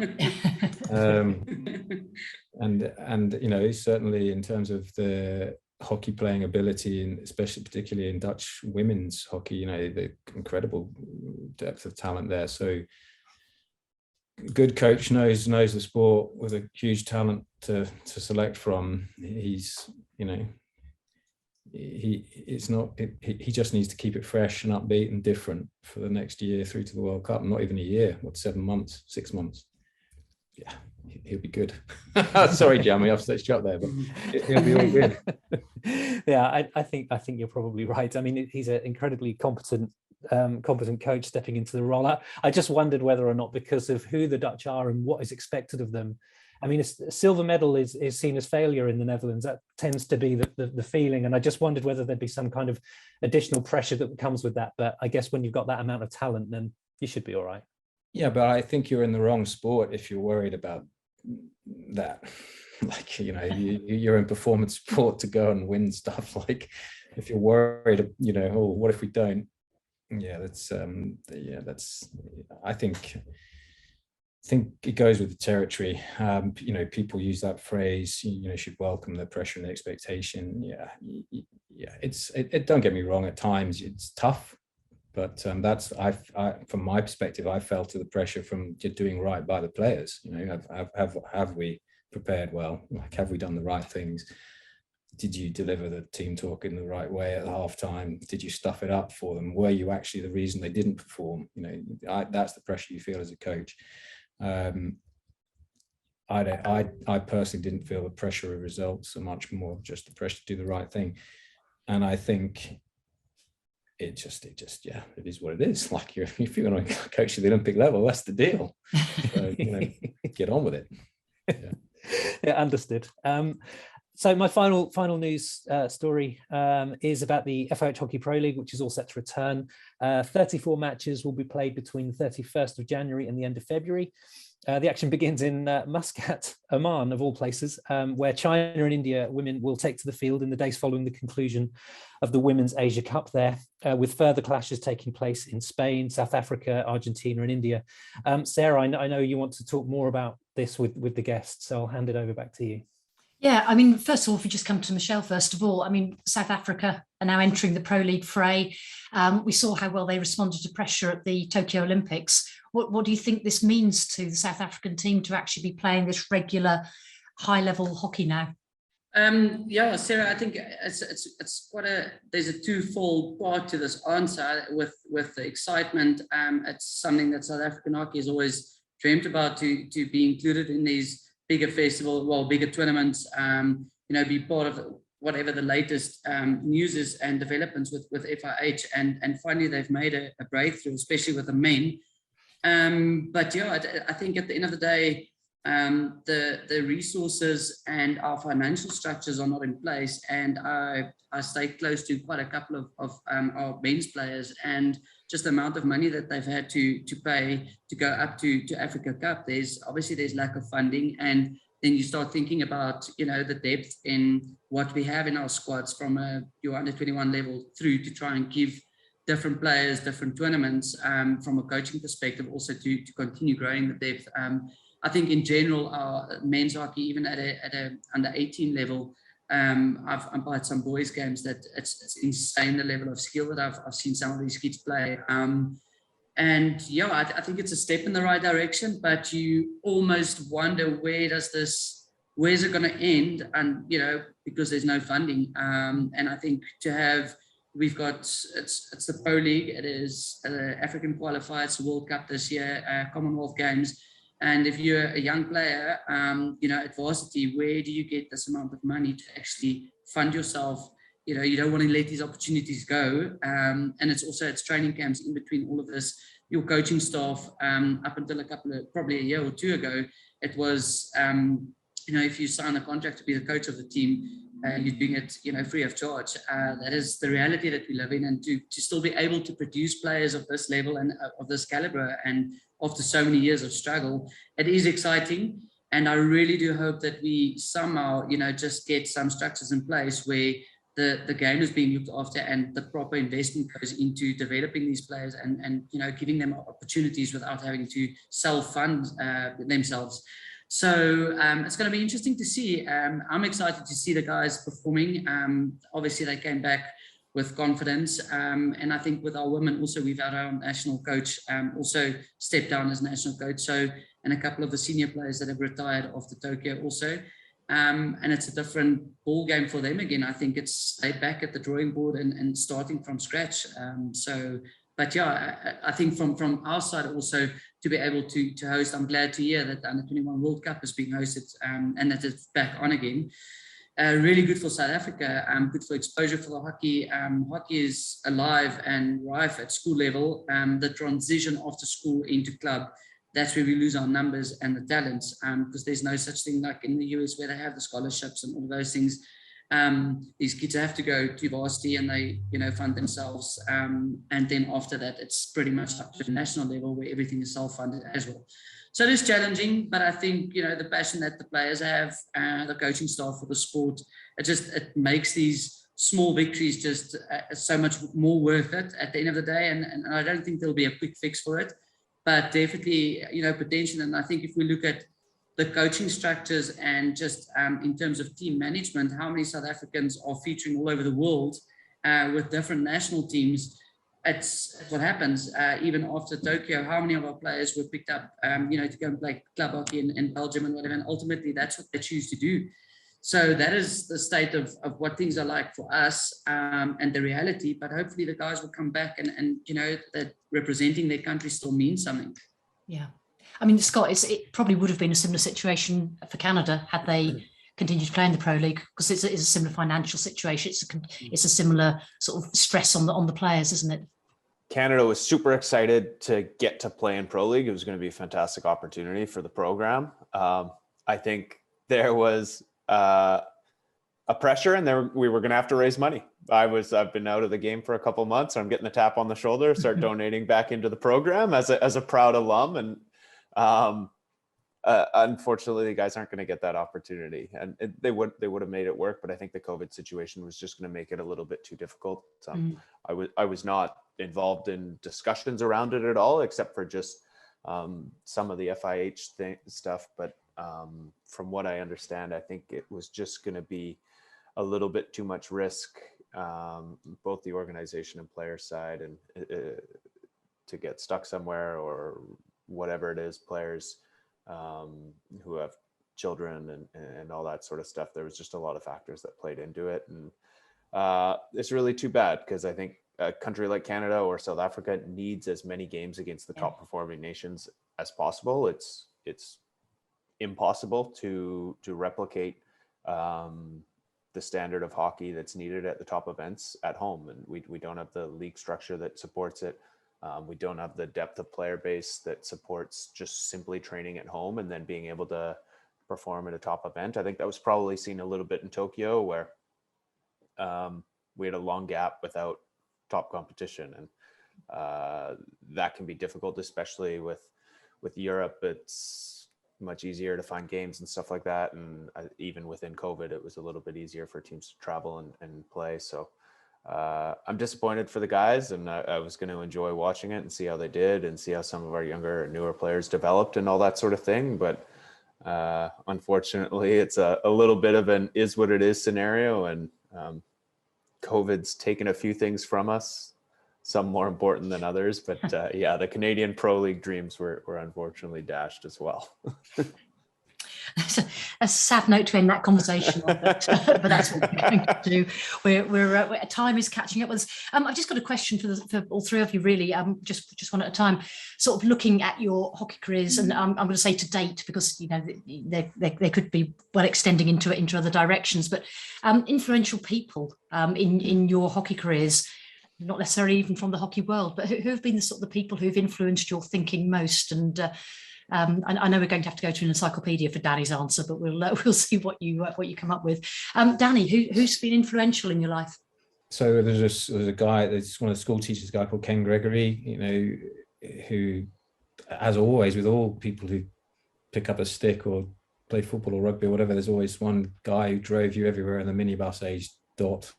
And you know, certainly in terms of the hockey playing ability, and especially particularly in Dutch women's hockey, you know, the incredible depth of talent there. So good coach knows the sport with a huge talent to select from. He's, you know, he just needs to keep it fresh and upbeat and different for the next year through to the World Cup. Not even a year, 7 months, 6 months. Yeah, he'll be good. Sorry, Jamie, I've stitched you up there, but he'll be all good. Yeah, I think you're probably right. I mean, he's an incredibly competent coach stepping into the role. I just wondered whether or not, because of who the Dutch are and what is expected of them. I mean, a silver medal is seen as failure in the Netherlands. That tends to be the feeling. And I just wondered whether there'd be some kind of additional pressure that comes with that. But I guess when you've got that amount of talent, then you should be all right. Yeah, but I think you're in the wrong sport if you're worried about that. Like, you know, you're in performance sport to go and win stuff. Like, if you're worried, you know, oh, what if we don't? Yeah, that's I think it goes with the territory. You know, people use that phrase, you know, should welcome the pressure and the expectation. Yeah, it don't get me wrong, at times it's tough, but that's from my perspective, I felt to the pressure from doing right by the players. You know, have we prepared well? Like, have we done the right things? Did you deliver the team talk in the right way at halftime? Did you stuff it up for them? Were you actually the reason they didn't perform? You know, that's the pressure you feel as a coach. I personally didn't feel the pressure of results so much, more just the pressure to do the right thing. And I think it just yeah, it is what it is. Like, if you're going to coach at the Olympic level, that's the deal. So, you know, get on with it. Yeah, understood. So my final news story is about the FIH Hockey Pro League, which is all set to return. 34 matches will be played between the 31st of January and the end of February. The action begins in Muscat, Oman, of all places, where China and India women will take to the field in the days following the conclusion of the Women's Asia Cup there, with further clashes taking place in Spain, South Africa, Argentina and India. Sarah, I know you want to talk more about this with the guests, so I'll hand it over back to you. Yeah, I mean, first of all, if we just come to Michelle, first of all, I mean, South Africa are now entering the Pro League fray. We saw how well they responded to pressure at the Tokyo Olympics. What do you think this means to the South African team to actually be playing this regular high-level hockey now? Yeah, Sarah, I think it's quite there's a twofold part to this answer with the excitement. It's something that South African hockey has always dreamt about, to be included in these bigger bigger tournaments, be part of whatever the latest news is and developments with FIH, and finally they've made a breakthrough, especially with the men. But yeah, I think at the end of the day, the resources and our financial structures are not in place, and I stay close to quite a couple of our men's players, and just the amount of money that they've had to pay to go up to Africa Cup. There's lack of funding, and then you start thinking about the depth in what we have in our squads from your under 21 level through, to try and give different players different tournaments, from a coaching perspective, also to continue growing the depth. I think in general, our men's hockey, even at a under 18 level, I've umpired some boys games that it's insane, the level of skill that I've seen some of these kids play. And yeah, I think it's a step in the right direction, but you almost wonder where's it going to end? And because there's no funding. And I think we've got it's the Pro League, it is African qualifiers, World Cup this year, Commonwealth Games. And if you're a young player, at varsity, where do you get this amount of money to actually fund yourself? You don't want to let these opportunities go. And it's training camps in between all of this. Your coaching staff, up until probably a year or two ago, it was, if you sign a contract to be the coach of the team, you're doing it, free of charge. That is the reality that we live in, and to still be able to produce players of this level and of this caliber, and after so many years of struggle, it is exciting. And I really do hope that we somehow, just get some structures in place where the game is being looked after, and the proper investment goes into developing these players, and giving them opportunities without having to self-fund themselves. So it's going to be interesting to see. I'm excited to see the guys performing. Obviously, they came back with confidence. And I think with our women also, we've had our national coach also stepped down as national coach. So, and a couple of the senior players that have retired after Tokyo also. And it's a different ball game for them again. I think it's they're back at the drawing board and starting from scratch. But yeah, I think from our side also, to be able to host, I'm glad to hear that the Under 21 World Cup is being hosted and that it's back on again. Really good for South Africa, good for exposure for the hockey. Hockey is alive and rife at school level. The transition after school into club, that's where we lose our numbers and the talents, because there's no such thing like in the US where they have the scholarships and all those things. These kids have to go to varsity and they, fund themselves. And then after that, it's pretty much up to the national level where everything is self-funded as well. So it is challenging, but I think, the passion that the players have, the coaching staff for the sport, it makes these small victories just so much more worth it at the end of the day. And I don't think there'll be a quick fix for it, but definitely, potential. And I think if we look at the coaching structures and just in terms of team management, how many South Africans are featuring all over the world with different national teams. It's what happens even after Tokyo. How many of our players were picked up, to go and play club hockey in Belgium and whatever. And ultimately, that's what they choose to do. So that is the state of what things are like for us and the reality. But hopefully the guys will come back and that representing their country still means something. Yeah. I mean, Scott, it probably would have been a similar situation for Canada had they continued to play in the Pro League, because it's a similar financial situation. It's a similar sort of stress on the players, isn't it? Canada was super excited to get to play in Pro League. It was going to be a fantastic opportunity for the program. I think there was a pressure, and we were going to have to raise money. I've been out of the game for a couple months. So I'm getting the tap on the shoulder, start donating back into the program as a proud alum. And unfortunately, the guys aren't going to get that opportunity, and they would have made it work. But I think the COVID situation was just going to make it a little bit too difficult. I was not involved in discussions around it at all, except for just some of the FIH stuff. But from what I understand, I think it was just going to be a little bit too much risk, both the organization and player side, and to get stuck somewhere or whatever it is. Players who have children and all that sort of stuff. There was just a lot of factors that played into it. And it's really too bad, because I think a country like Canada or South Africa needs as many games against the top performing nations as possible. It's impossible to replicate the standard of hockey that's needed at the top events at home. And we don't have the league structure that supports it. We don't have the depth of player base that supports just simply training at home and then being able to perform at a top event. I think that was probably seen a little bit in Tokyo, where we had a long gap without top competition. And that can be difficult, especially with Europe. It's much easier to find games and stuff like that. And even within COVID, it was a little bit easier for teams to travel and play. So I'm disappointed for the guys, and I was going to enjoy watching it and see how they did and see how some of our younger and newer players developed and all that sort of thing. But unfortunately, it's a little bit of an is what it is scenario. And COVID's taken a few things from us, some more important than others. But yeah, the Canadian Pro League dreams were unfortunately dashed as well. A sad note to end that conversation on, but that's what we're going to do. We're time is catching up with us. I've just got a question for all three of you, really. Just one at a time. Sort of looking at your hockey careers, and I'm going to say to date, because they could be well extending into other directions. But influential people in your hockey careers, not necessarily even from the hockey world, but who have been the sort of the people who've influenced your thinking most? And I know we're going to have to go to an encyclopedia for Danny's answer, but we'll see what you come up with. Danny, who's been influential in your life? So there's a guy, there's one of the school teachers, a guy called Ken Gregory, who, as always, with all people who pick up a stick or play football or rugby or whatever, there's always one guy who drove you everywhere in the minibus age dot,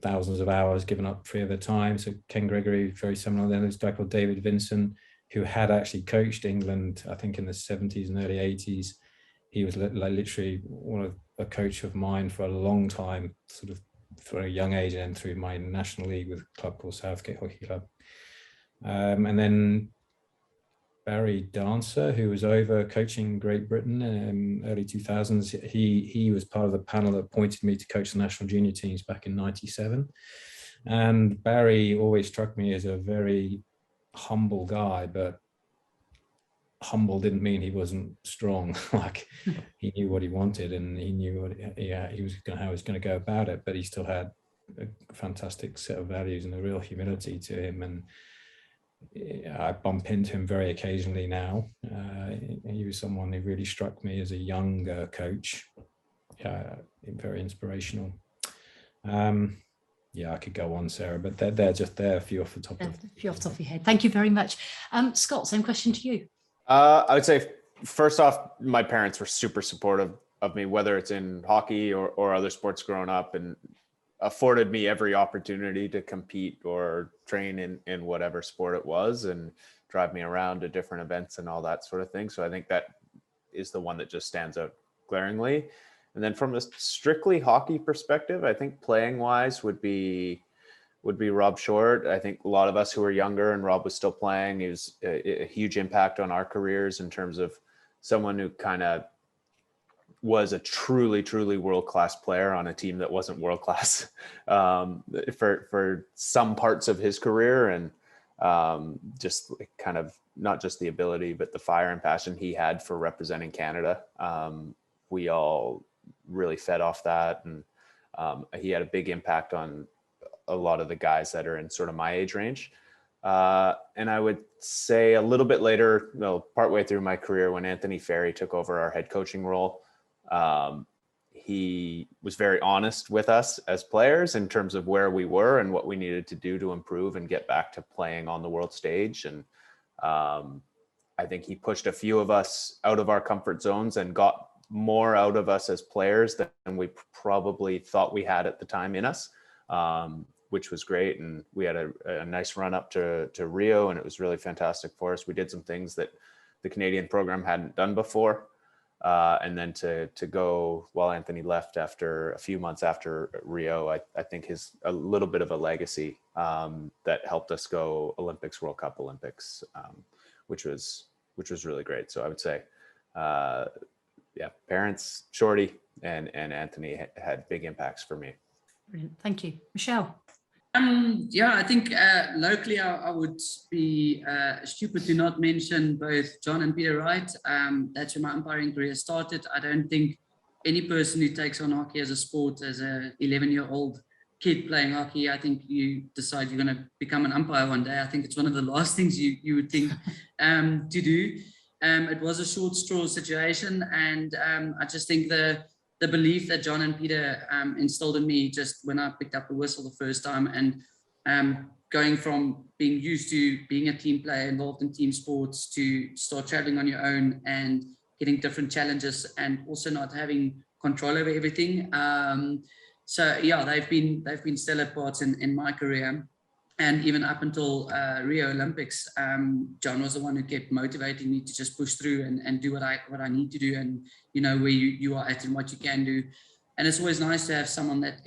thousands of hours given up free of their time. So Ken Gregory, very similar. Then there's a guy called David Vincent, who had actually coached England, I think in the 70s and early 80s. He was literally a coach of mine for a long time, sort of for a young age, and through my national league with a club called Southgate Hockey Club. And then Barry Dancer, who was over coaching Great Britain in early 2000s. He was part of the panel that appointed me to coach the national junior teams back in 97. And Barry always struck me as a very humble guy, but humble didn't mean he wasn't strong. Like, he knew what he wanted, and he knew how he was going to go about it, but he still had a fantastic set of values and a real humility to him. And I bump into him very occasionally now. He was someone who really struck me as a younger coach. Very inspirational. I could go on, Sarah, but they're just there, a few off the top of your head. Thank you very much. Scott, same question to you. I would say, first off, my parents were super supportive of me, whether it's in hockey or other sports growing up, and afforded me every opportunity to compete or train in whatever sport it was, and drive me around to different events and all that sort of thing. So I think that is the one that just stands out glaringly. And then from a strictly hockey perspective, I think playing wise would be Rob Short. I think a lot of us who were younger and Rob was still playing, he was a huge impact on our careers in terms of someone who kind of was a truly world-class player on a team that wasn't world-class for some parts of his career. And just kind of not just the ability, but the fire and passion he had for representing Canada. We all really fed off that. And he had a big impact on a lot of the guys that are in sort of my age range. And I would say a little bit later, partway through my career, when Anthony Ferry took over our head coaching role, he was very honest with us as players in terms of where we were and what we needed to do to improve and get back to playing on the world stage. And I think he pushed a few of us out of our comfort zones and got more out of us as players than we probably thought we had at the time in us, which was great. And we had a nice run up to Rio, and it was really fantastic for us. We did some things that the Canadian program hadn't done before. And then to go, while Anthony left after a few months after Rio, I think a little bit of a legacy that helped us go Olympics, World Cup, Olympics, which was really great. So I would say yeah, parents, Shorty and Anthony had big impacts for me. Brilliant. Thank you. Michelle? Yeah, I think locally I would be stupid to not mention both John and Peter Wright. That's where my umpiring career started. I don't think any person who takes on hockey as a sport, as a 11-year-old kid playing hockey, I think you decide you're going to become an umpire one day. I think it's one of the last things you would think to do. It was a short straw situation, and I just think the belief that John and Peter instilled in me just when I picked up the whistle the first time, and going from being used to being a team player involved in team sports to start traveling on your own and getting different challenges and also not having control over everything. So yeah, they've been stellar parts in my career. And even up until Rio Olympics, John was the one who kept motivating me to just push through and do what I need to do, and where you are at and what you can do. And it's always nice to have someone that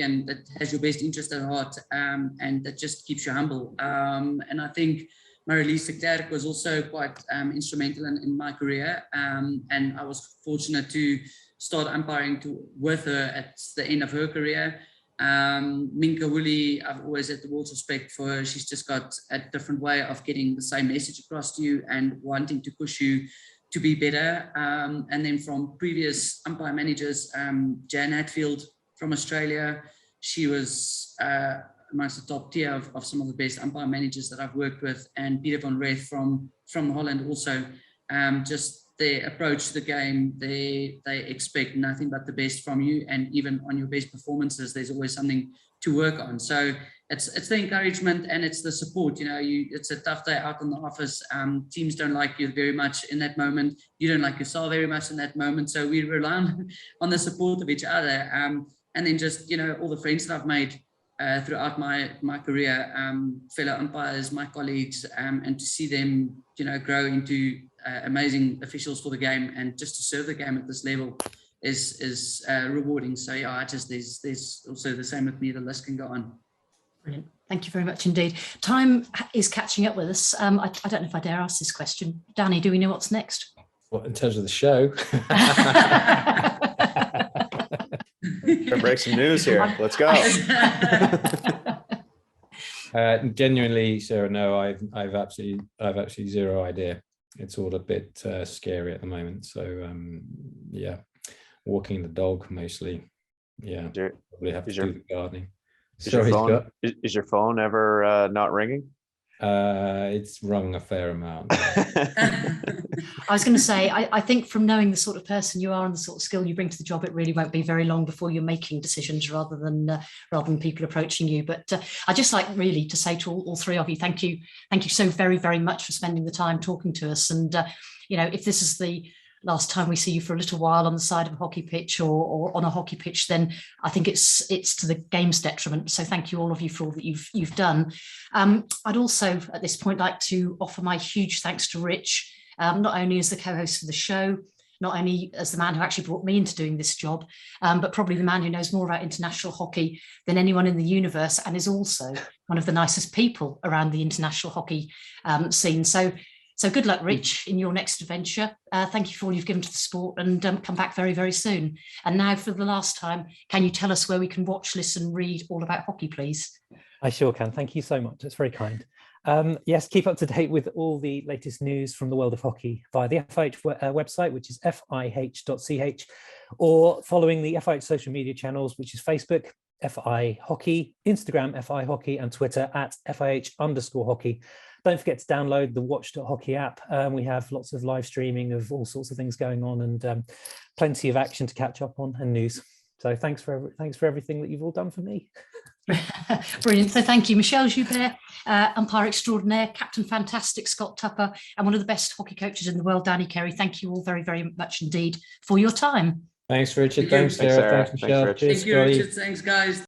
has your best interest at heart, and that just keeps you humble. And I think Marlies de Klerk was also quite instrumental in my career, and I was fortunate to start umpiring with her at the end of her career. Minka Woolley, I've always had the world's respect for her. She's just got a different way of getting the same message across to you and wanting to push you to be better. And then from previous umpire managers, Jan Hatfield from Australia, she was amongst the top tier of some of the best umpire managers that I've worked with, and Peter van Reth from Holland also. Just their approach to the game, they expect nothing but the best from you, and even on your best performances, there's always something to work on. So it's the encouragement and it's the support. It's a tough day out in the office. Teams don't like you very much in that moment. You don't like yourself very much in that moment. So we rely on the support of each other, and then just all the friends that I've made throughout my career, fellow umpires, my colleagues, and to see them grow into amazing officials for the game, and just to serve the game at this level is rewarding. So yeah, there's also the same with me. The list can go on. Brilliant. Thank you very much indeed. Time is catching up with us. I don't know if I dare ask this question. Danny, do we know what's next? What, in terms of the show? Gonna break some news here. Let's go. Genuinely, Sarah, no, I've absolutely zero idea. It's all a bit scary at the moment. So yeah, walking the dog mostly. Yeah, probably have to do the gardening. Sorry, Scott. Is your phone ever not ringing? It's rung a fair amount. I was going to say, I think from knowing the sort of person you are and the sort of skill you bring to the job, it really won't be very long before you're making decisions rather than people approaching you. But I'd just like really to say to all three of you, thank you so very, very much for spending the time talking to us. And if this is the last time we see you for a little while on the side of a hockey pitch or on a hockey pitch, then I think it's to the game's detriment. So thank you all of you for all that you've done. I'd also at this point like to offer my huge thanks to Rich, not only as the co-host of the show, not only as the man who actually brought me into doing this job, but probably the man who knows more about international hockey than anyone in the universe, and is also one of the nicest people around the international hockey scene. So good luck, Rich, in your next adventure. Thank you for all you've given to the sport, and come back very, very soon. And now for the last time, can you tell us where we can watch, listen, read all about hockey, please? I sure can. Thank you so much. That's very kind. Yes, keep up to date with all the latest news from the world of hockey via the FIH website, which is fih.ch, or following the FIH social media channels, which is Facebook, FI Hockey, Instagram, FI Hockey, and Twitter at FIH_hockey. Don't forget to download the Watch.Hockey app. We have lots of live streaming of all sorts of things going on, and plenty of action to catch up on and news. So thanks for everything that you've all done for me. Brilliant. So thank you, Michelle Joubert, umpire extraordinaire, Captain Fantastic Scott Tupper, and one of the best hockey coaches in the world, Danny Carey. Thank you all very, very much indeed for your time. Thanks, Richard. Thanks, Sarah. Thanks, Michelle. Thanks, Rich. Thank you, Richard. Thanks, guys.